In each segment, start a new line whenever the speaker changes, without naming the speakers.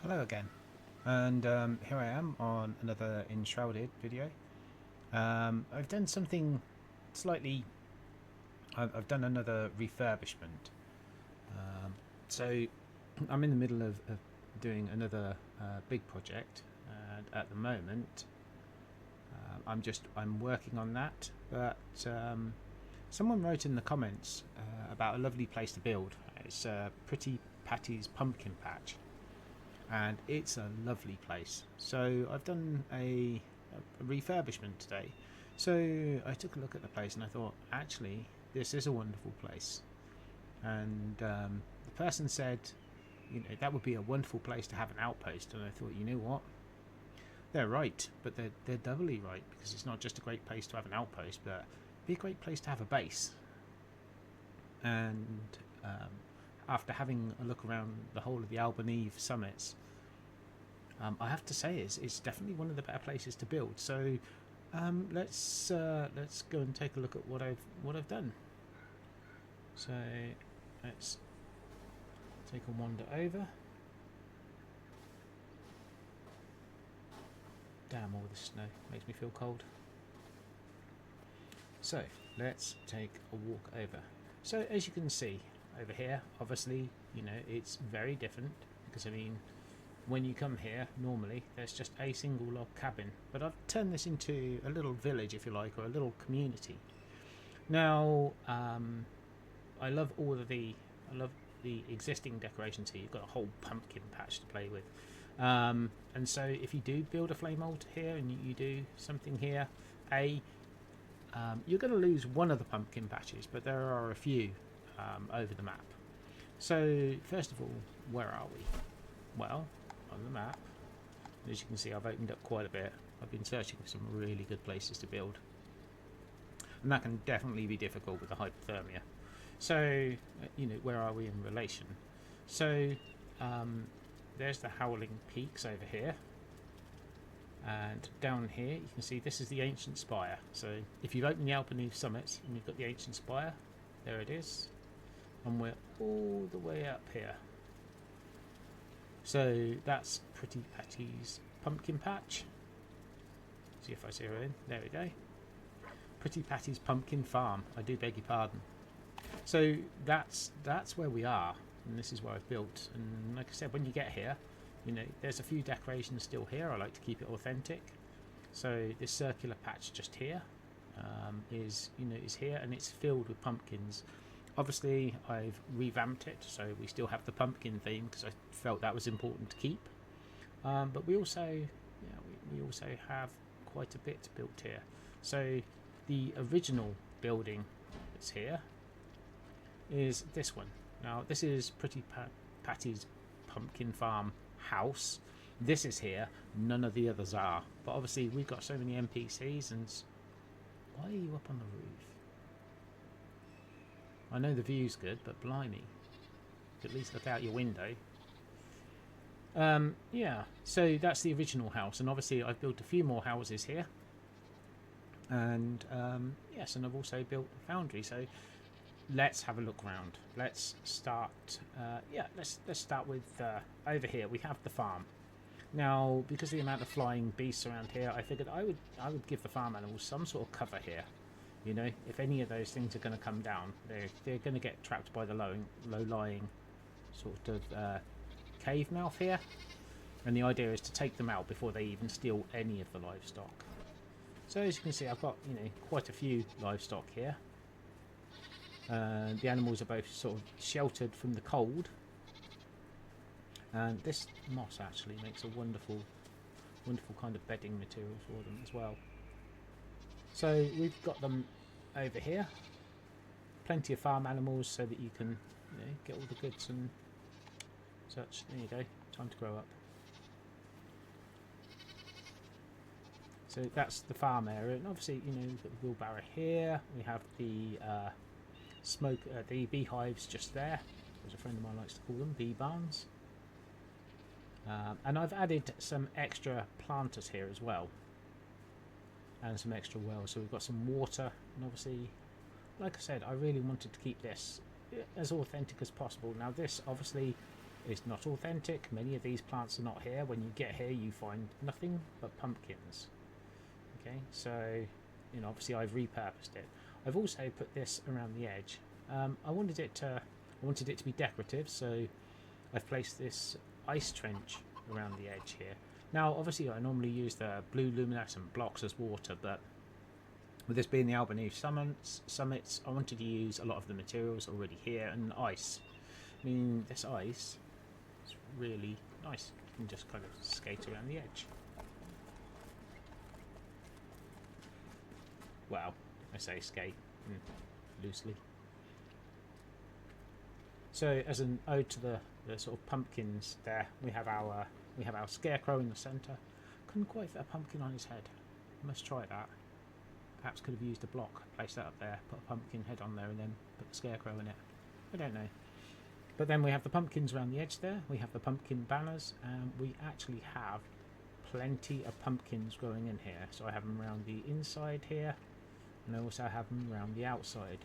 Hello again, and here I am on another Enshrouded video. I've done something slightly. I've done another refurbishment. So I'm in the middle of doing another big project, and at the moment I'm working on that. But someone wrote in the comments about a lovely place to build. It's Pretty Patty's Pumpkin Patch. And it's a lovely place. So I've done a refurbishment today. So I took a look at the place and I thought, actually, this is a wonderful place. And the person said, that would be a wonderful place to have an outpost. And I thought, you know what? They're right, but they're doubly right, because it's not just a great place to have an outpost, but it'd be a great place to have a base. And after having a look around the whole of the Albaneve summits, I have to say it's definitely one of the better places to build. So let's go and take a look at what I've done. So let's take a wander over. Damn, all the snow makes me feel cold. So let's take a walk over. So as you can see over here, obviously, it's very different, because when you come here, normally there's just a single log cabin, but I've turned this into a little village, if you like, or a little community. Now, I love the existing decorations here. You've got a whole pumpkin patch to play with, and so if you do build a flame altar here and you do something here, you're going to lose one of the pumpkin patches, but there are a few over the map. So first of all, where are we? Well, on the map, as you can see, I've opened up quite a bit. I've been searching for some really good places to build, and that can definitely be difficult with the hypothermia. So where are we in relation? So there's the Howling Peaks over here, and down here you can see this is the ancient spire. So if you've opened the Albaneve summits and you've got the ancient spire, there it is, and we're all the way up here. So that's Pretty Patty's Pumpkin Patch. See if I zero in. There we go. Pretty Patty's Pumpkin Farm. I do beg your pardon. So that's where we are, and this is where I've built. And like I said, when you get here, there's a few decorations still here. I like to keep it authentic. So this circular patch just here is here, and it's filled with pumpkins. Obviously, I've revamped it, so we still have the pumpkin theme, because I felt that was important to keep. But we also have quite a bit built here. So the original building that's here is this one. Now, this is Pretty Patty's Pumpkin Farm house. This is here. None of the others are. But obviously, we've got so many NPCs, and why are you up on the roof? I know the view's good, but blimey, at least look out your window. Yeah, so that's the original house, and obviously I've built a few more houses here, and yes, and I've also built a foundry. So let's have a look around. Let's start. Let's start with over here. We have the farm. Now, because of the amount of flying beasts around here, I figured I would give the farm animals some sort of cover here. If any of those things are going to come down, they're going to get trapped by the low-lying sort of cave mouth here, and the idea is to take them out before they even steal any of the livestock. So as you can see, I've got quite a few livestock here. The animals are both sort of sheltered from the cold, and this moss actually makes a wonderful kind of bedding material for them as well. So we've got them over here. Plenty of farm animals so that you can get all the goods and such. There you go. Time to grow up. So that's the farm area, and obviously we've got the wheelbarrow here. We have the the beehives just there, as a friend of mine likes to call them, bee barns. And I've added some extra planters here as well, and some extra wells. So we've got some water, and obviously, like I said, I really wanted to keep this as authentic as possible. Now this obviously is not authentic. Many of these plants are not here. When you get here, you find nothing but pumpkins. Okay, so you know, obviously I've repurposed it. I've also put this around the edge. I wanted it to be decorative, so I've placed this ice trench around the edge here. Now, obviously, I normally use the blue luminescent blocks as water, but with this being the Albaneve summits, I wanted to use a lot of the materials already here and ice. I mean, this ice is really nice. You can just kind of skate around the edge. Well, I say skate loosely. So, as an ode to the sort of pumpkins, there we have our scarecrow in the centre. Couldn't quite fit a pumpkin on his head. Must try that. Perhaps could have used a block, place that up there, put a pumpkin head on there, and then put the scarecrow in it. I don't know. But then we have the pumpkins around the edge there. We have the pumpkin banners, and we actually have plenty of pumpkins growing in here. So I have them around the inside here, and I also have them around the outside.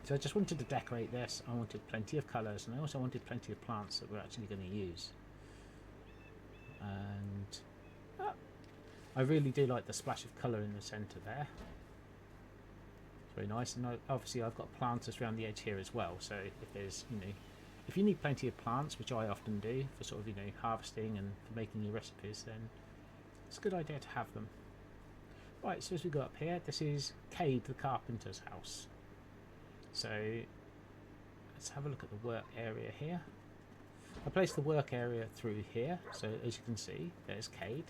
So I just wanted to decorate this. I wanted plenty of colours, and I also wanted plenty of plants that we're actually going to use. And I really do like the splash of colour in the centre there. It's very nice. And obviously I've got planters around the edge here as well. So if there's, you know, if you need plenty of plants, which I often do for sort of, you know, harvesting and for making your recipes, then it's a good idea to have them. Right, so as we go up here, this is Cade the Carpenter's house. So let's have a look at the work area here. I placed the work area through here, so as you can see, there's Cade.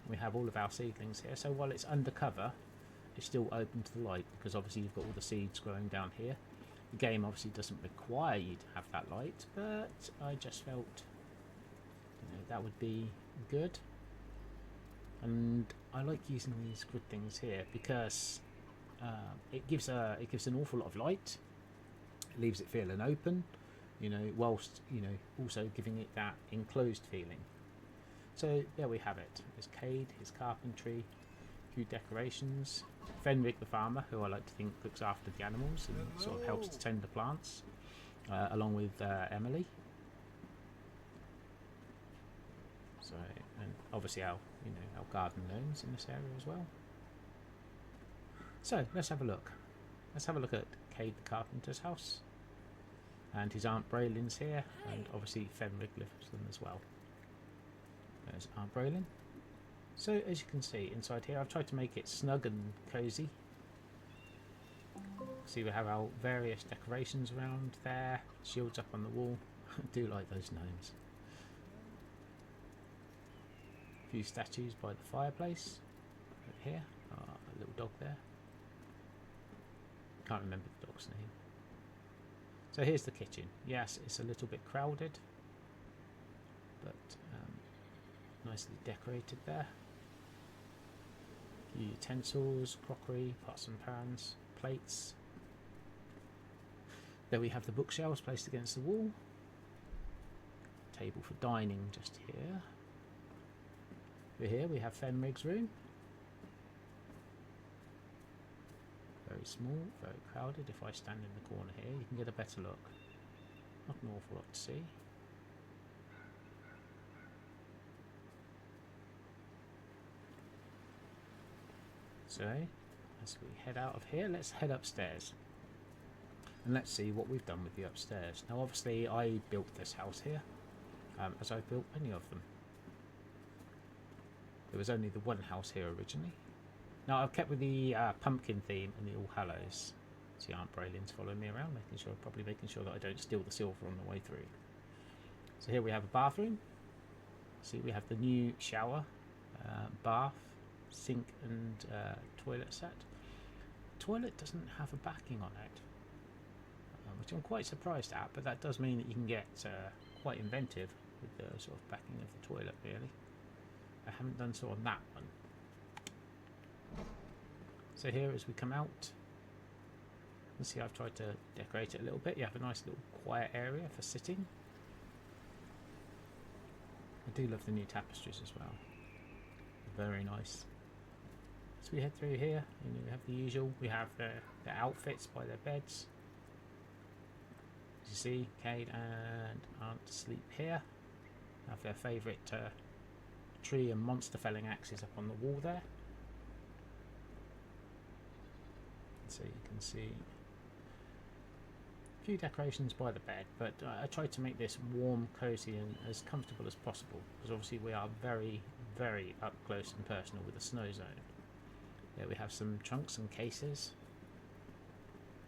We have all of our seedlings here, so while it's undercover, it's still open to the light, because obviously you've got all the seeds growing down here. The game obviously doesn't require you to have that light, but I just felt, you know, that would be good. And I like using these grid things here because it gives an awful lot of light. It leaves it feeling open, you know, whilst, you know, also giving it that enclosed feeling. So there we have it. There's Cade, his carpentry, a few decorations. Foundry the farmer, who I like to think looks after the animals and sort of helps to tend the plants, along with Emily. So, and obviously our garden gnomes in this area as well. So let's have a look. Let's have a look at Cade the Carpenter's house. And his Aunt Braylin's here, and obviously Foundry lives with them as well. There's Aunt Braylin. So as you can see inside here, I've tried to make it snug and cosy. See, we have our various decorations around there, shields up on the wall. I do like those gnomes. A few statues by the fireplace over here. A little dog there. Can't remember the dog's name. So here's the kitchen. Yes, it's a little bit crowded, but nicely decorated there. A few utensils, crockery, pots and pans, plates. There we have the bookshelves placed against the wall. Table for dining just here. Over here we have Fenrig's room. Very small, very crowded. If I stand in the corner here, you can get a better look. Not an awful lot to see. So, as we head out of here, let's head upstairs. And let's see what we've done with the upstairs. Now obviously I built this house here, as I've built many of them. There was only the one house here originally. Now I've kept with the pumpkin theme and the All Hallows. See, Aunt Braylin's following me around, probably making sure that I don't steal the silver on the way through. So here we have a bathroom. See, we have the new shower, bath, sink and toilet set. Toilet doesn't have a backing on it, which I'm quite surprised at, but that does mean that you can get quite inventive with the sort of backing of the toilet, really. I haven't done so on that one. So here as we come out, you see I've tried to decorate it a little bit. You have a nice little quiet area for sitting. I do love the new tapestries as well. Very nice. So we head through here, and we have the usual. We have the outfits by their beds. As you see, Cade and Aunt sleep here. Have their favourite tree and monster felling axes up on the wall there. So you can see a few decorations by the bed, but I tried to make this warm, cosy and as comfortable as possible, because obviously we are very, very up close and personal with the snow zone. There we have some trunks and cases.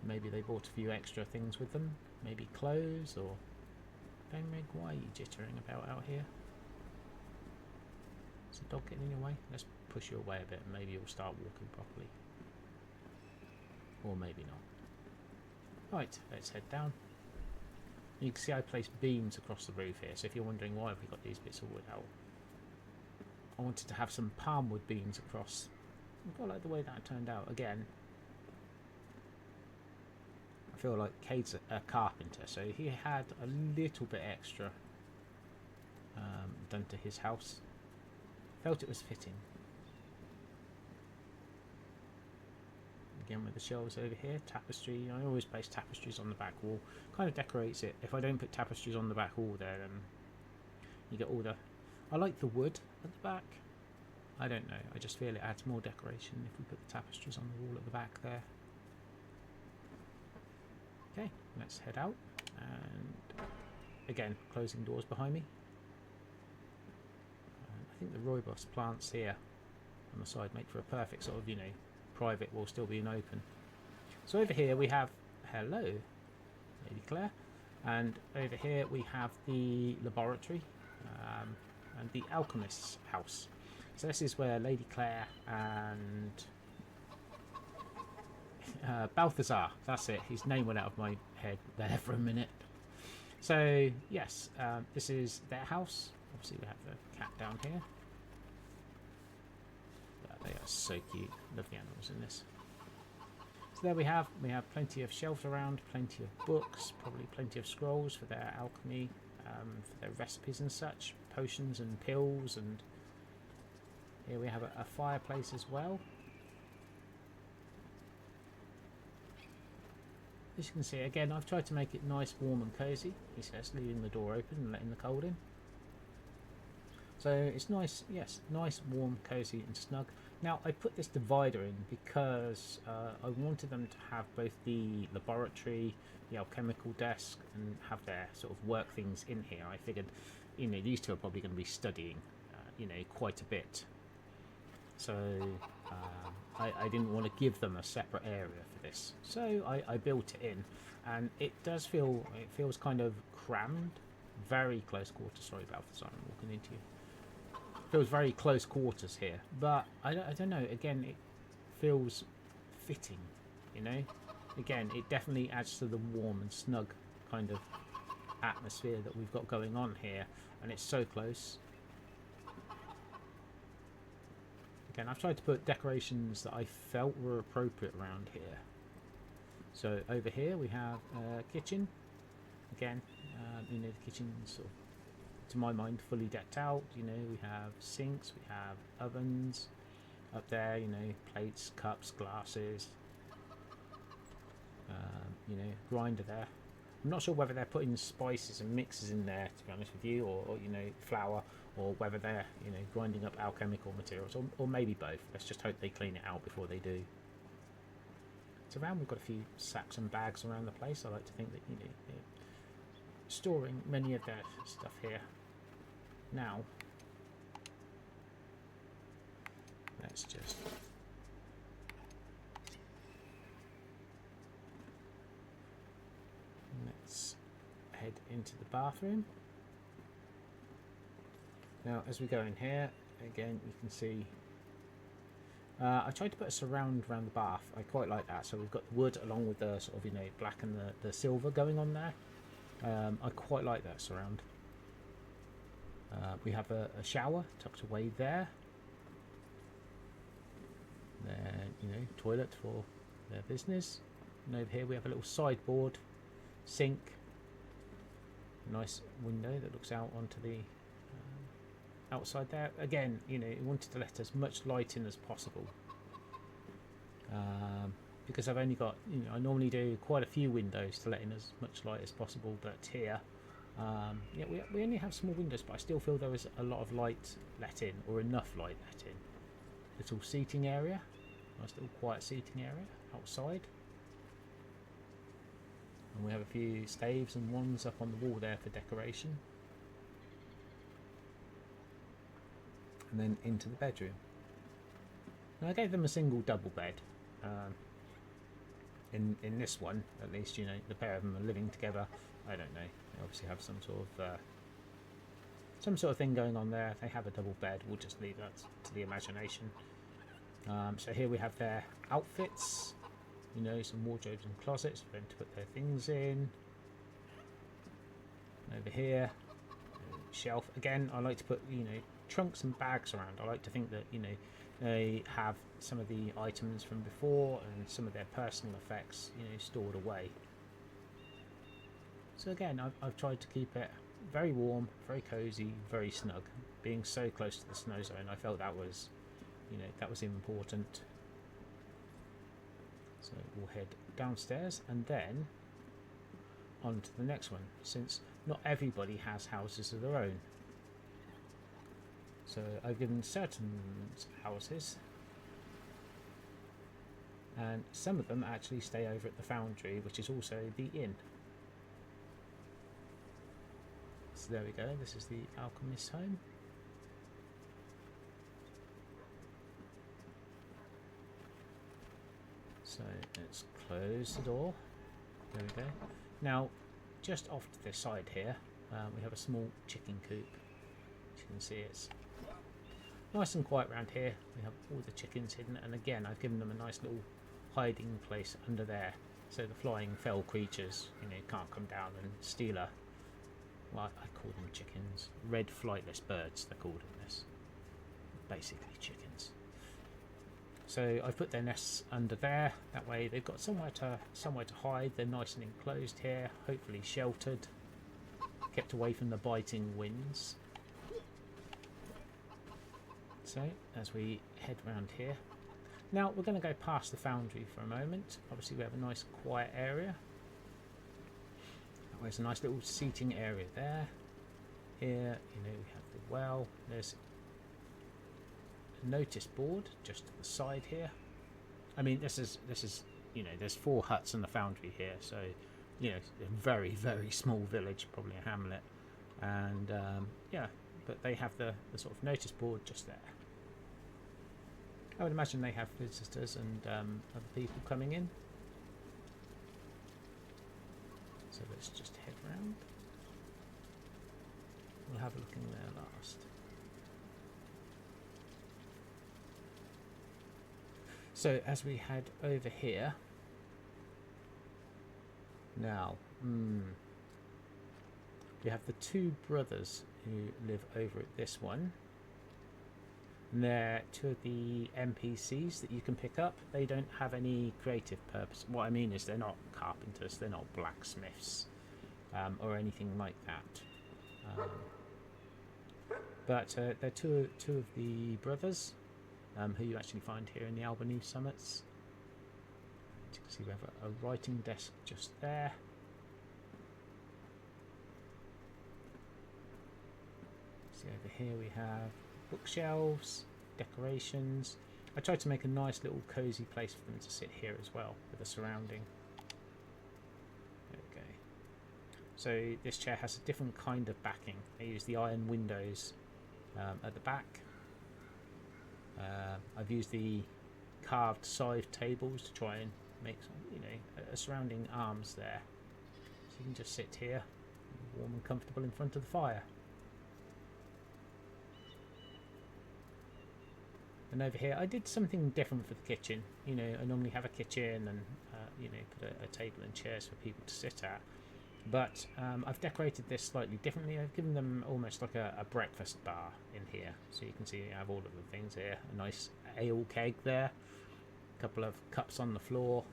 Maybe they bought a few extra things with them, maybe clothes or... Benrig, why are you jittering about out here? Is the dog getting in your way? Let's push you away a bit and maybe you'll start walking properly. Or maybe not. Right, let's head down. You can see I placed beams across the roof here, so if you're wondering why have we got these bits of wood out, I wanted to have some palm wood beams across. I quite like the way that turned out. Again, I feel like Cade's a carpenter, so he had a little bit extra done to his house. Felt it was fitting. Again with the shelves over here, tapestry. I always place tapestries on the back wall. Kind of decorates it. If I don't put tapestries on the back wall there, then you get all the... I like the wood at the back. I don't know. I just feel it adds more decoration if we put the tapestries on the wall at the back there. Okay, let's head out. And again, closing doors behind me. I think the rooibos plants here on the side make for a perfect sort of, you know, private while still being open. So over here we have, hello, Lady Claire, and over here we have the laboratory and the alchemist's house. So this is where Lady Claire and Balthazar, that's it, his name went out of my head there for a minute. So yes, this is their house. Obviously we have the cat down here. They are so cute. Love the animals in this. So there we have plenty of shelves around, plenty of books, probably plenty of scrolls for their alchemy, for their recipes and such, potions and pills, and here we have a fireplace as well. As you can see, again, I've tried to make it nice, warm and cosy. He says, leaving the door open and letting the cold in. So it's nice, yes, nice, warm, cosy and snug. Now I put this divider in because I wanted them to have both the laboratory, the alchemical desk, and have their sort of work things in here. I figured, you know, these two are probably going to be studying, you know, quite a bit. So I didn't want to give them a separate area for this. So I built it in, and it does feel, it feels kind of crammed, very close quarters. Sorry about this, I'm walking into you. Feels very close quarters here, but I don't know, again it feels fitting, you know. Again, it definitely adds to the warm and snug kind of atmosphere that we've got going on here, and it's so close. Again, I've tried to put decorations that I felt were appropriate around here. So over here we have a kitchen. Again, you know, the kitchen's sort of, to my mind, fully decked out. You know, we have sinks, we have ovens up there, you know, plates, cups, glasses, you know, grinder there. I'm not sure whether they're putting spices and mixes in there, to be honest with you, or you know, flour, or whether they're, you know, grinding up alchemical materials, or maybe both. Let's just hope they clean it out before they do. So around we've got a few sacks and bags around the place. I like to think that, you know, storing many of their stuff here. Now, let's just head into the bathroom. Now, as we go in here, again, you can see I tried to put a surround around the bath. I quite like that. So we've got the wood along with the sort of, you know, black and the silver going on there. I quite like that surround. We have a shower tucked away there. Then, you know, toilet for their business. And over here we have a little sideboard, sink, nice window that looks out onto the outside there. Again, you know, we wanted to let as much light in as possible. because I've only got, I normally do quite a few windows to let in as much light as possible, but here, yeah, we only have small windows, but I still feel there was a lot of light let in, or enough light let in. Little seating area, nice little quiet seating area outside. And we have a few staves and wands up on the wall there for decoration. And then into the bedroom. Now I gave them a single double bed. In this one, at least, the pair of them are living together. I don't know. They obviously have some sort of thing going on there. If they have a double bed, we'll just leave that to the imagination. So here we have their outfits. Some wardrobes and closets for them to put their things in. Over here, shelf. Again, I like to put, trunks and bags around. I like to think that, they have some of the items from before and some of their personal effects, stored away. So again, I've tried to keep it very warm, very cozy, very snug. Being so close to the snow zone, I felt that was, that was important. So we'll head downstairs and then on to the next one, since not everybody has houses of their own. So I've given certain houses, and some of them actually stay over at the Foundry, which is also the inn. So there we go, this is the alchemist's home. So let's close the door. There we go. Now, just off to the side here, we have a small chicken coop. As you can see, it's nice and quiet around here. We have all the chickens hidden, and again, I've given them a nice little hiding place under there, so the flying fell creatures, can't come down and steal a. Well, I call them chickens. Red flightless birds, they're called in this. Basically chickens. So I've put their nests under there. That way they've got somewhere to hide. They're nice and enclosed here, hopefully sheltered, kept away from the biting winds. So as we head round here, now we're going to go past the Foundry for a moment. Obviously we have a nice quiet area. There's a nice little seating area there. Here, we have the well. There's a notice board just to the side here. I mean, this is there's 4 huts in the Foundry here, so a very, very small village, probably a hamlet, and yeah, but they have the sort of notice board just there. I would imagine they have visitors and other people coming in. So let's just head round. We'll have a look in there last. So as we head over here, now, we have the 2 brothers who live over at this one. And they're 2 of the NPCs that you can pick up. They don't have any creative purpose. What I mean is they're not carpenters, they're not blacksmiths, or anything like that. But they're two of the brothers who you actually find here in the Albaneve summits. As you can see, we have a writing desk just there. See over here we have bookshelves, decorations. I tried to make a nice little cozy place for them to sit here as well, with the surrounding. Okay. So this chair has a different kind of backing. I use the iron windows at the back. I've used the carved side tables to try and make some, a surrounding arms there. So you can just sit here, warm and comfortable in front of the fire. And over here, I did something different for the kitchen. I normally have a kitchen and, put a table and chairs for people to sit at. But I've decorated this slightly differently. I've given them almost like a breakfast bar in here. So you can see I have all of the things here. A nice ale keg there. A couple of cups on the floor.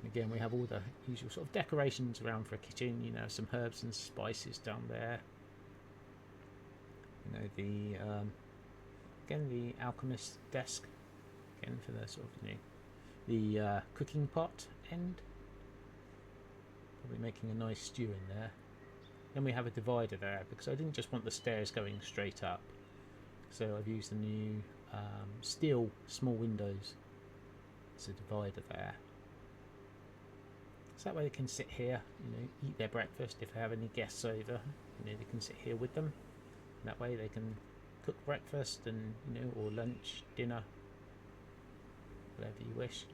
And again, we have all the usual sort of decorations around for a kitchen. Some herbs and spices down there. Again, the alchemist desk. again for the sort of, the cooking pot end. Probably making a nice stew in there. Then we have a divider there because I didn't just want the stairs going straight up. So I've used the new steel small windows as a divider there. So that way they can sit here, eat their breakfast. If they have any guests over, they can sit here with them. And that way they can cook breakfast and, or lunch, dinner, whatever you wish.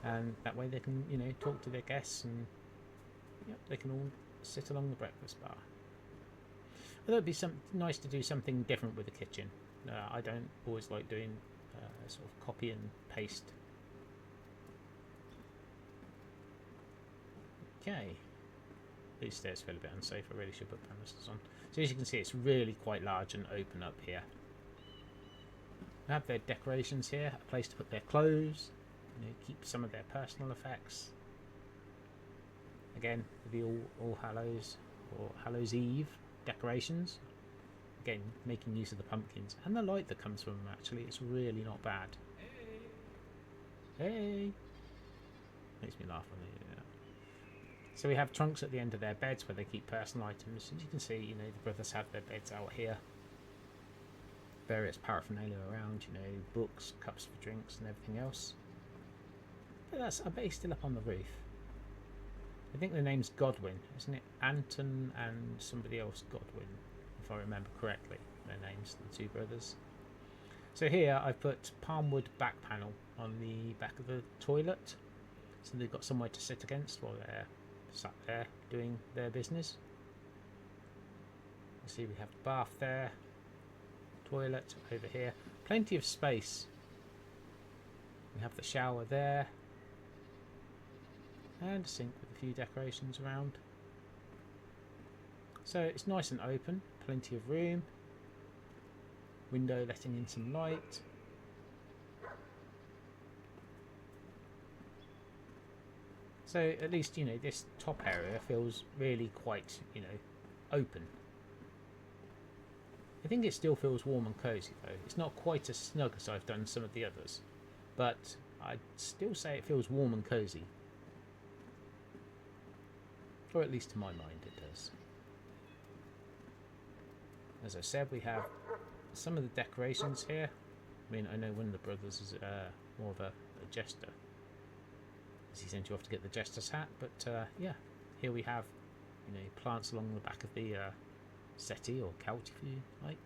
And that way they can, talk to their guests and they can all sit along the breakfast bar. Although it'd be nice to do something different with the kitchen. I don't always like doing sort of copy and paste. Okay. These stairs feel a bit unsafe. I really should put banisters on. So as you can see, it's really quite large and open up here. They have their decorations here, a place to put their clothes, keep some of their personal effects. Again, the All Hallows or Hallows Eve decorations. Again, making use of the pumpkins and the light that comes from them. Actually, it's really not bad. Hey, makes me laugh when they do that. So we have trunks at the end of their beds where they keep personal items. As you can see, the brothers have their beds out here. Various paraphernalia around, books, cups for drinks, and everything else. But I bet he's still up on the roof. I think the name's Godwin, isn't it? Anton and somebody else Godwin, if I remember correctly, their names, the two brothers. So here I've put palmwood back panel on the back of the toilet, so they've got somewhere to sit against while they're sat there doing their business. You see we have the bath there, toilet over here, plenty of space. We have the shower there, and a sink with a few decorations around. So it's nice and open, plenty of room, window letting in some light. So at least, this top area feels really quite, open. I think it still feels warm and cosy though. It's not quite as snug as I've done some of the others, but I'd still say it feels warm and cosy. Or at least to my mind it does. As I said, we have some of the decorations here. I mean, I know one of the brothers is more of a jester, as he sent you off to get the jester's hat, but yeah, here we have plants along the back of the settee or couch, if you like.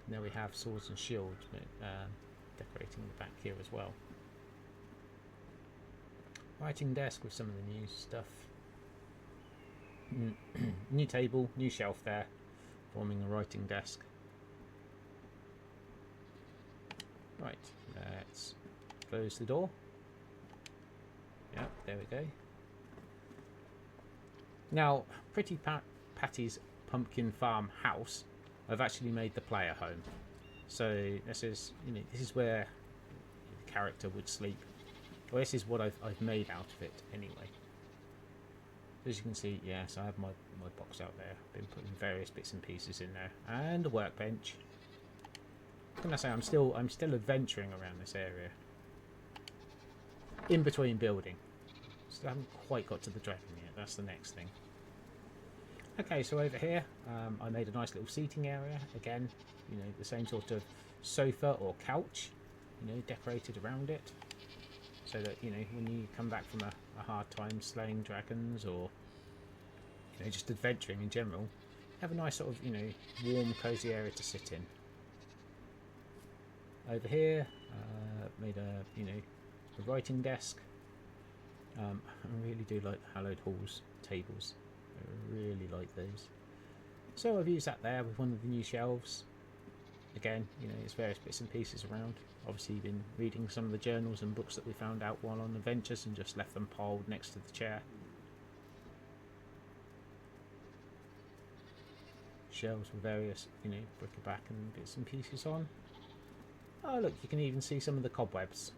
And there we have swords and shields decorating the back here as well. Writing desk with some of the new stuff. New table, new shelf there, forming a writing desk. Right, let's close the door. Yeah, there we go. Now, Pretty Patty's Pumpkin Farm house, I've actually made the player home. So this is, this is where the character would sleep. Well, this is what I've made out of it anyway. As you can see, yes, I have my box out there. Been putting various bits and pieces in there, and a workbench. What can I say? I'm still adventuring around this area. In between building. Still haven't quite got to the dragon yet. That's the next thing. Okay, so over here, I made a nice little seating area. Again, the same sort of sofa or couch, decorated around it. So that, when you come back from a hard time slaying dragons or, just adventuring in general, have a nice sort of, warm, cosy area to sit in. Over here, made a writing desk. I really do like the Hallowed Halls tables. I really like those. So I've used that there with one of the new shelves. Again, there's various bits and pieces around. Obviously been reading some of the journals and books that we found out while on adventures and just left them piled next to the chair. Shelves with various, bric-a-brac and bits and pieces on. Oh look, you can even see some of the cobwebs,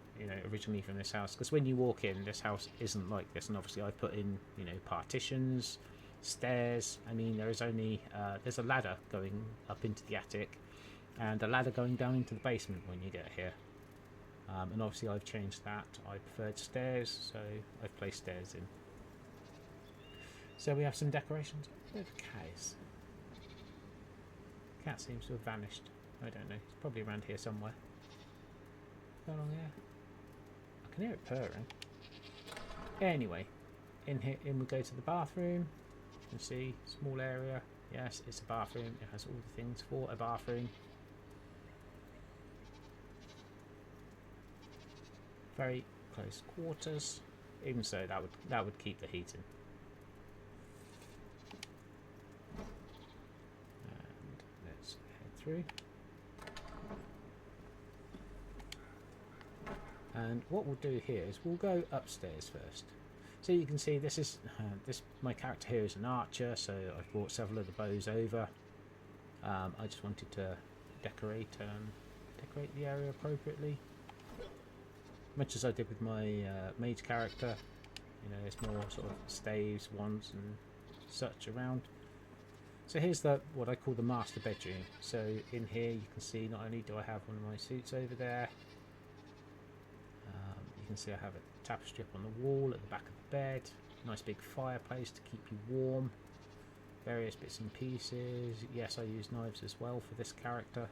originally from this house. Because when you walk in, this house isn't like this. And obviously I've put in, partitions, stairs. I mean, there is only, there's a ladder going up into the attic. and a ladder going down into the basement when you get here. And obviously I've changed that. I preferred stairs, so I've placed stairs in. So we have some decorations. Where the cat is? Cat seems to have vanished. I don't know. It's probably around here somewhere. Go along here. I can hear it purring. Anyway, in here, we go to the bathroom. You can see, small area. Yes, it's a bathroom. It has all the things for a bathroom. Very close quarters. Even so, that would keep the heat in. And let's head through. And what we'll do here is we'll go upstairs first. So you can see this is my character here is an archer, so I've brought several of the bows over. I just wanted to decorate the area appropriately, much as I did with my mage character. You know, there's more sort of staves, wands, and such around. So here's what I call the master bedroom. So in here you can see not only do I have one of my suits over there. You can see I have a tapestry up on the wall at the back of the bed. Nice big fireplace to keep you warm. Various bits and pieces. Yes, I use knives as well for this character.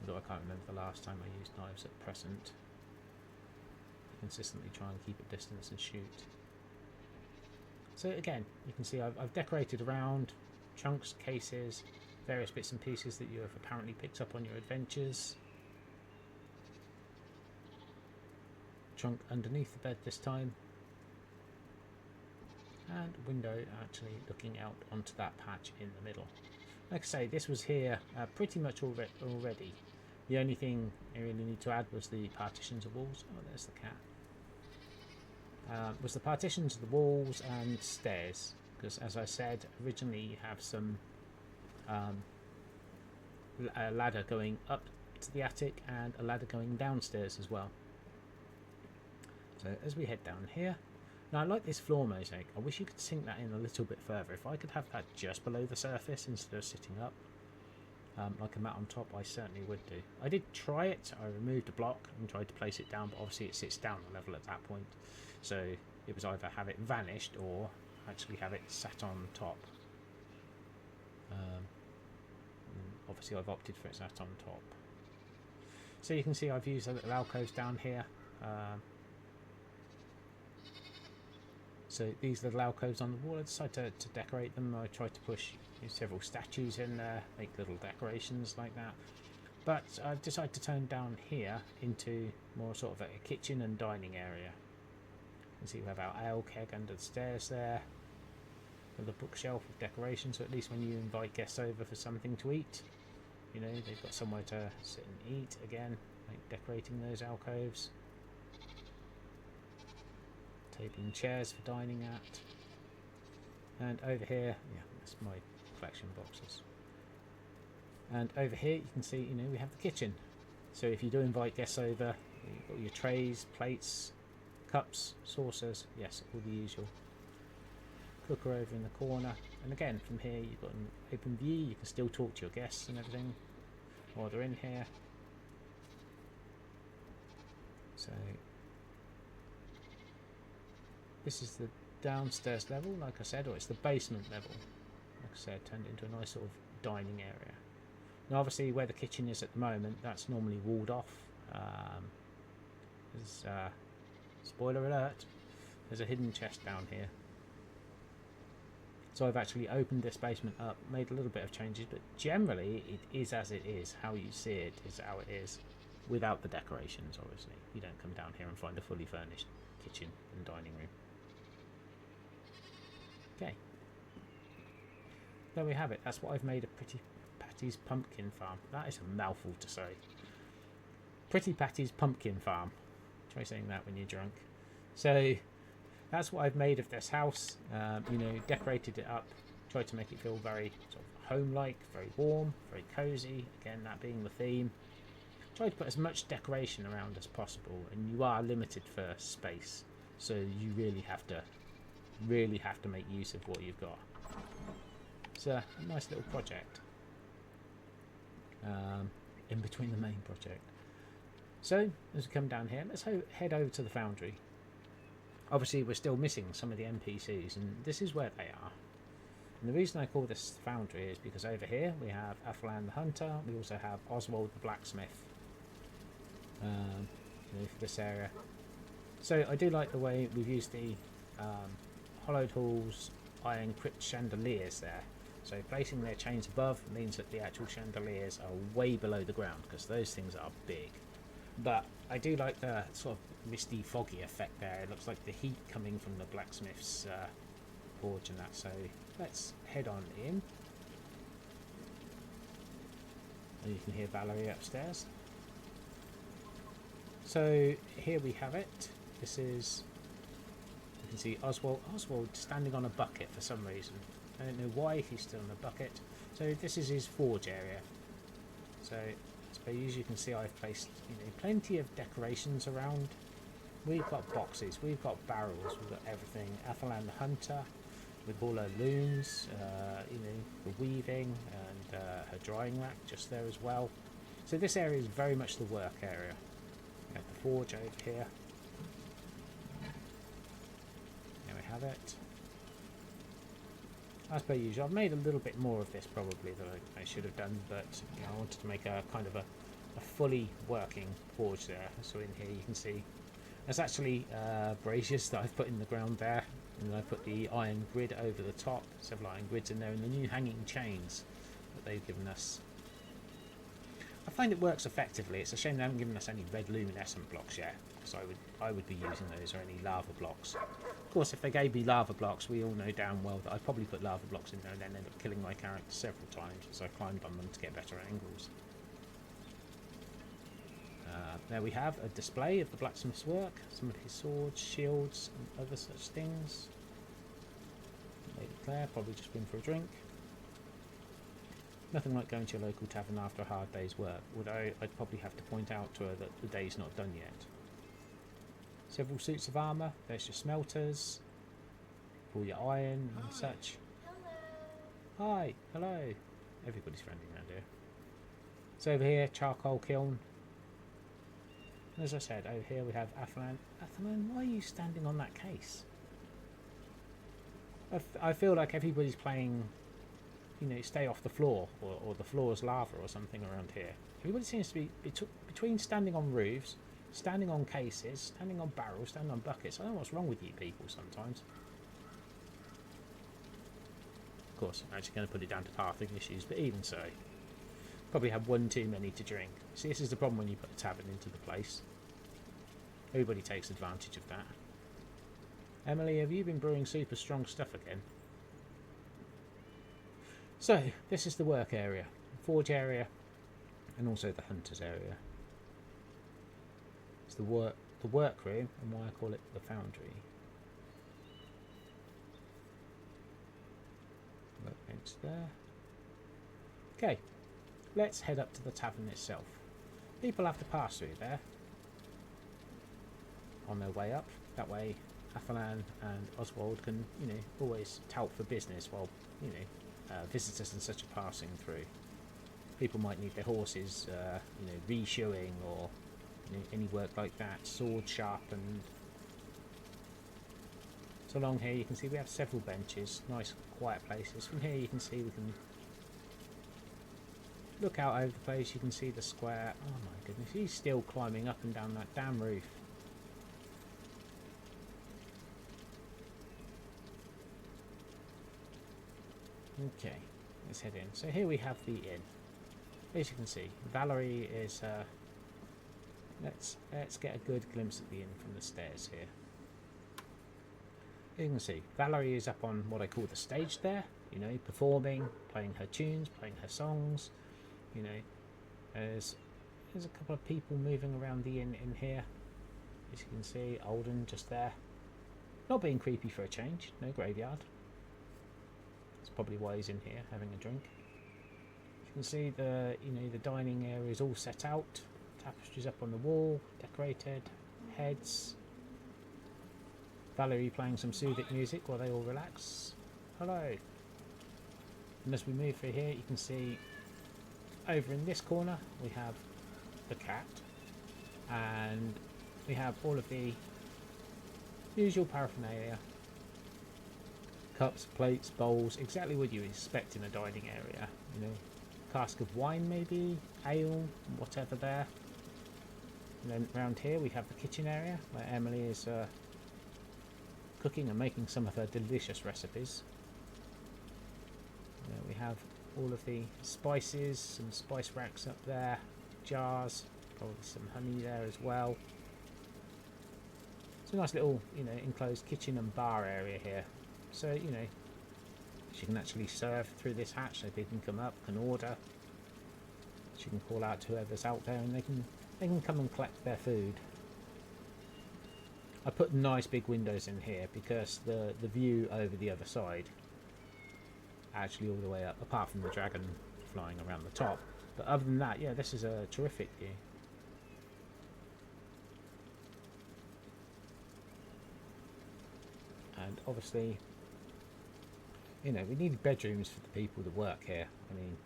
Although I can't remember the last time I used knives at present. I consistently try and keep at distance and shoot. So again, you can see I've decorated around trunks, cases, various bits and pieces that you have apparently picked up on your adventures. Trunk underneath the bed this time, and window actually looking out onto that patch in the middle. Like I say, this was here pretty much already. The only thing I really need to add was the partitions of walls. Oh, there's the cat. Was the partitions of the walls and stairs, because as I said, originally you have some a ladder going up to the attic and a ladder going downstairs as well. So as we head down here, now I like this floor mosaic. I wish you could sink that in a little bit further. If I could have that just below the surface instead of sitting up, like a mat on top, I certainly would do. I did try it. I removed a block and tried to place it down, but obviously it sits down a level at that point. So it was either have it vanished or actually have it sat on top. Obviously I've opted for it sat on top. So you can see I've used a little alcoves down here. So these little alcoves on the wall, I decided to decorate them. I tried to push several statues in there, make little decorations like that. But I've decided to turn down here into more sort of a kitchen and dining area. You can see we have our ale keg under the stairs there, with a bookshelf of decorations, so at least when you invite guests over for something to eat, you know, they've got somewhere to sit and eat again, like decorating those alcoves. Table and chairs for dining at. And over here, yeah, that's my collection boxes. And over here you can see, you know, we have the kitchen. So if you do invite guests over, you've got your trays, plates, cups, saucers, yes, all the usual. Cooker over in the corner. And again, from here you've got an open view. You can still talk to your guests and everything while they're in here. So this is the downstairs level, like I said, or it's the basement level. Like I said, turned into a nice sort of dining area. Now obviously where the kitchen is at the moment, that's normally walled off. Spoiler alert, there's a hidden chest down here. So I've actually opened this basement up, made a little bit of changes, but generally it is as it is. How you see it is how it is, without the decorations obviously. You don't come down here and find a fully furnished kitchen and dining room. Okay, there we have it. That's what I've made of Pretty Patty's Pumpkin Farm. That is a mouthful to say. Pretty Patty's Pumpkin Farm. Try saying that when you're drunk. So that's what I've made of this house. You know, decorated it up, tried to make it feel very sort of home-like, very warm, very cozy. Again, that being the theme. Tried to put as much decoration around as possible, and you are limited for space, so you really have to make use of what you've got. It's a nice little project. in between the main project. So as we come down here, let's head over to the Foundry. Obviously we're still missing some of the NPCs, and this is where they are. And the reason I call this Foundry is because over here we have Athalan the Hunter, we also have Oswald the Blacksmith, for this area. So I do like the way we've used the hollowed halls iron crypt chandeliers there. So placing their chains above means that the actual chandeliers are way below the ground, because those things are big. But I do like the sort of misty, foggy effect there. It looks like the heat coming from the blacksmith's forge and that. So let's head on in. And you can hear Valerie upstairs. So here we have it. This is, you can see Oswald standing on a bucket for some reason. I don't know why he's still on a bucket. So this is his forge area. So I suppose you can see I've placed plenty of decorations around. We've got boxes, we've got barrels, we've got everything. Athalan the Hunter with all her looms, the weaving, and her drying rack just there as well. So this area is very much the work area. We have the forge over here. There we have it. As per usual, I've made a little bit more of this probably than I should have done, but I wanted to make a kind of a fully working forge there. So in here you can see there's actually braziers that I've put in the ground there, and I put the iron grid over the top, several iron grids in there, and the new hanging chains that they've given us. I find it works effectively. It's a shame they haven't given us any red luminescent blocks yet, because I would be using those, or any lava blocks. Of course, if they gave me lava blocks, we all know damn well that I'd probably put lava blocks in there and then end up killing my character several times as I climbed on them to get better angles. There we have a display of the blacksmith's work, some of his swords, shields, and other such things. Lady Claire probably just been for a drink. Nothing like going to your local tavern after a hard day's work, although I'd probably have to point out to her that the day's not done yet. Several suits of armour, there's your smelters, all your iron and such. Hello. Hi, hello. Everybody's friendly around here. So over here, charcoal kiln. As I said, over here we have Athalan. Athalan, why are you standing on that case? I feel like everybody's playing, stay off the floor, or the floor's lava or something around here. Everybody seems to be between standing on roofs, standing on cases, standing on barrels, standing on buckets. I don't know what's wrong with you people sometimes. Of course, I'm actually going to put it down to pathing issues, but even so. Probably had one too many to drink. See, this is the problem when you put a tavern into the place. Everybody takes advantage of that. Emily, have you been brewing super strong stuff again? So, this is the work area, forge area, and also the hunter's area. It's the work room, and why I call it the Foundry. Workbench there. Okay. Let's head up to the tavern itself. People have to pass through there on their way up. That way Athalan and Oswald can, always tout for business while, visitors and such are passing through. People might need their horses, reshoeing or any work like that, sword sharpened. So along here you can see we have several benches, nice quiet places. From here you can see we can look out over the place, you can see the square. Oh my goodness, he's still climbing up and down that damn roof. Okay, let's head in. So here we have the inn. As you can see, Valerie is... Let's get a good glimpse of the inn from the stairs here. You can see, Valerie is up on what I call the stage there, performing, playing her tunes, playing her songs. There's a couple of people moving around the inn in here. As you can see, Alden just there. Not being creepy for a change, no graveyard. That's probably why he's in here, having a drink. You can see the dining area is all set out. Tapestries up on the wall, decorated, heads. Valerie playing some soothing music while they all relax. Hello. And as we move through here, you can see over in this corner we have the cat, and we have all of the usual paraphernalia. Cups, plates, bowls, exactly what you expect in a dining area. You know, cask of wine maybe, ale, whatever there. And then around here we have the kitchen area where Emily is cooking and making some of her delicious recipes. We have all of the spices, some spice racks up there, jars, probably some honey there as well. It's a nice little, you know, enclosed kitchen and bar area here. So, you know, she can actually serve through this hatch, so people can come up, can order. She can call out to whoever's out there, and they can come and collect their food. I put nice big windows in here because the view over the other side, actually all the way up, apart from the dragon flying around the top. But other than that, yeah, this is a terrific view. And obviously, you know, we need bedrooms for the people that work here. I mean,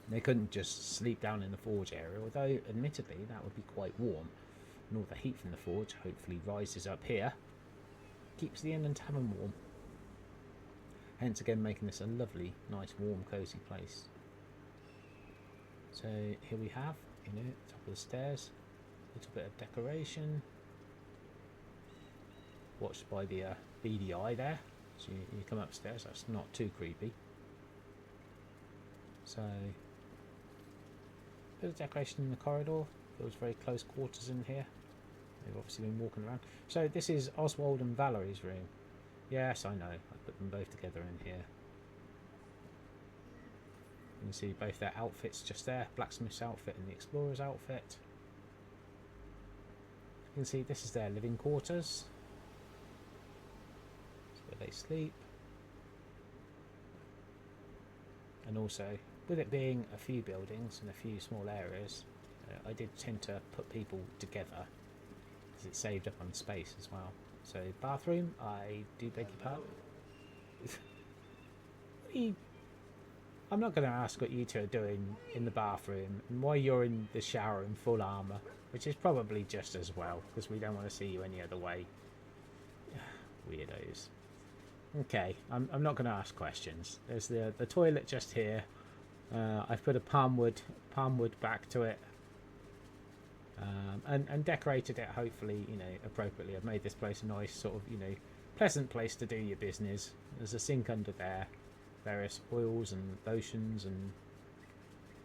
they couldn't just sleep down in the forge area, although admittedly that would be quite warm. And all the heat from the forge hopefully rises up here, keeps the inn and tavern warm. Hence again making this a lovely, nice, warm, cosy place. So here we have, you know, top of the stairs, a little bit of decoration. Watched by the beady eye there. So you come upstairs, that's not too creepy. So, bit of decoration in the corridor. Feels very close quarters in here. They've obviously been walking around. So this is Oswald and Valerie's room. Yes, I know. I put them both together in here. You can see both their outfits just there. Blacksmith's outfit and the explorer's outfit. You can see this is their living quarters. Where they sleep. And also, with it being a few buildings and a few small areas, I did tend to put people together because it saved up on space as well. So bathroom, I do beg your pardon. I'm not going to ask what you two are doing in the bathroom and why you're in the shower in full armour, which is probably just as well because we don't want to see you any other way. Weirdos. Okay, I'm not going to ask questions. There's the toilet just here. I've put a palm wood back to it, and decorated it hopefully, you know, appropriately. I've made this place a nice sort of, you know, pleasant place to do your business. There's a sink under there, various oils and lotions and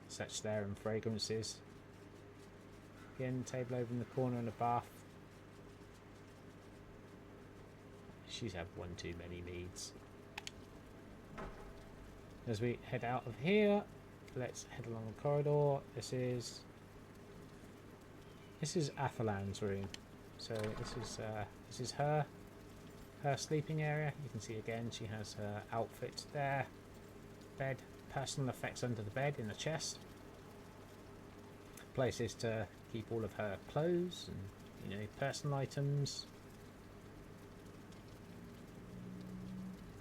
such there, and fragrances. Again, table over in the corner and a bath. She's had one too many meads. As we head out of here, let's head along the corridor. This is Athalan's room. So this is her sleeping area. You can see again she has her outfit there. Bed, personal effects under the bed in the chest. Places to keep all of her clothes and, you know, personal items.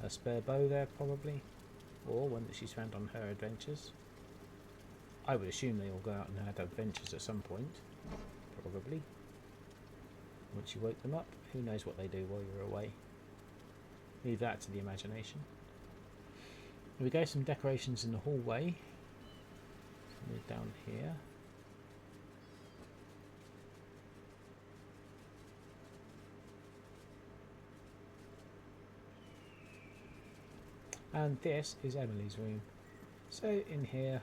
A spare bow there probably, or one that she's found on her adventures. I would assume they all go out and had adventures at some point, probably. Once you woke them up, who knows what they do while you're away. Leave that to the imagination. Here we go, some decorations in the hallway. Move down here. And this is Emily's room. So in here,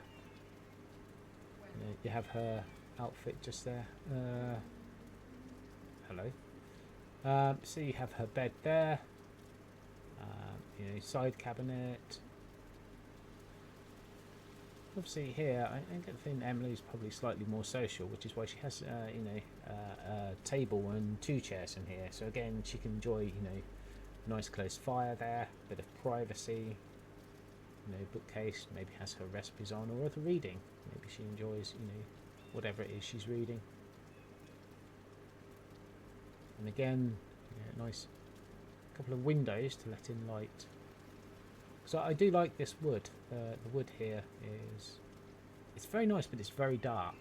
you have her outfit just there. Hello. So you have her bed there. You know, side cabinet. Obviously here, I think Emily's probably slightly more social, which is why she has, you know, a table and 2 chairs in here. So again, she can enjoy, you know, nice close fire there, bit of privacy, you know, bookcase, maybe has her recipes on, or other reading. Maybe she enjoys, you know, whatever it is she's reading. And again, yeah, nice couple of windows to let in light. So I do like this wood. The wood here it's very nice, but it's very dark.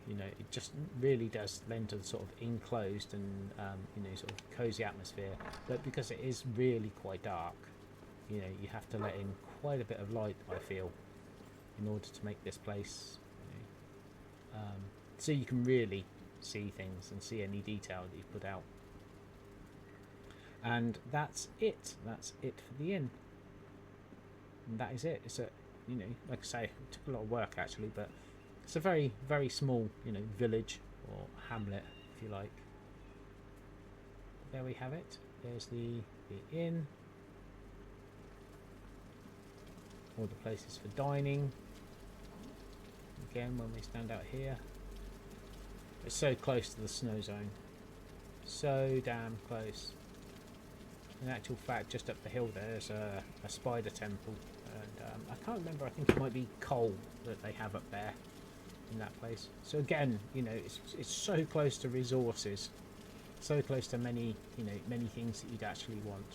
You know, it just really does lend to the sort of enclosed and you know, sort of cozy atmosphere. But because it is really quite dark, you know, you have to let in quite a bit of light, I feel, in order to make this place, you know, so you can really see things and see any detail that you've put out. And that's it. That's it for the inn. And that is it. It's a, you know, like I say, it took a lot of work actually, but it's a very, very small, you know, village or hamlet, if you like. There we have it. There's the inn. All the places for dining. Again, when we stand out here. It's so close to the snow zone. So damn close. In actual fact, just up the hill there's a spider temple. And I can't remember, I think it might be coal that they have up there in that place. So again, you know, it's so close to resources, so close to many, you know, many things that you'd actually want.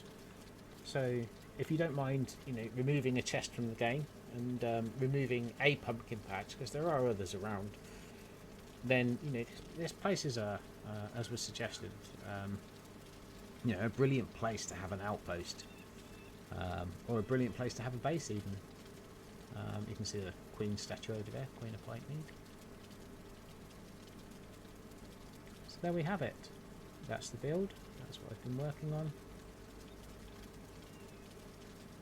So if you don't mind, you know, removing a chest from the game and removing a pumpkin patch, because there are others around, then, you know, this place is as was suggested, you know, a brilliant place to have an outpost, or a brilliant place to have a base even. You can see the Queen statue over there, Queen of Whitemead. So there we have it. That's the build. That's what I've been working on.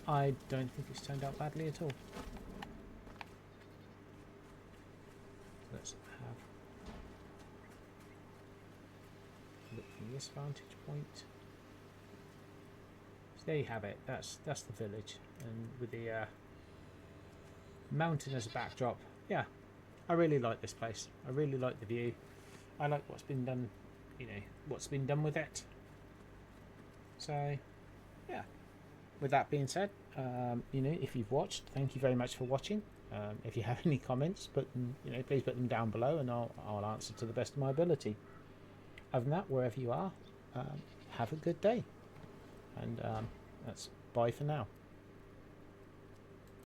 I don't think it's turned out badly at all. Let's have a look from this vantage point. So there you have it. That's the village, and with the mountain as a backdrop. Yeah, I really like this place. I really like the view. I like what's been done, you know, what's been done with it. So yeah, with that being said, you know, if you've watched, thank you very much for watching. If you have any comments, put them, you know, please put them down below, and I'll answer to the best of my ability. Other than that, wherever you are, have a good day, and that's bye for now.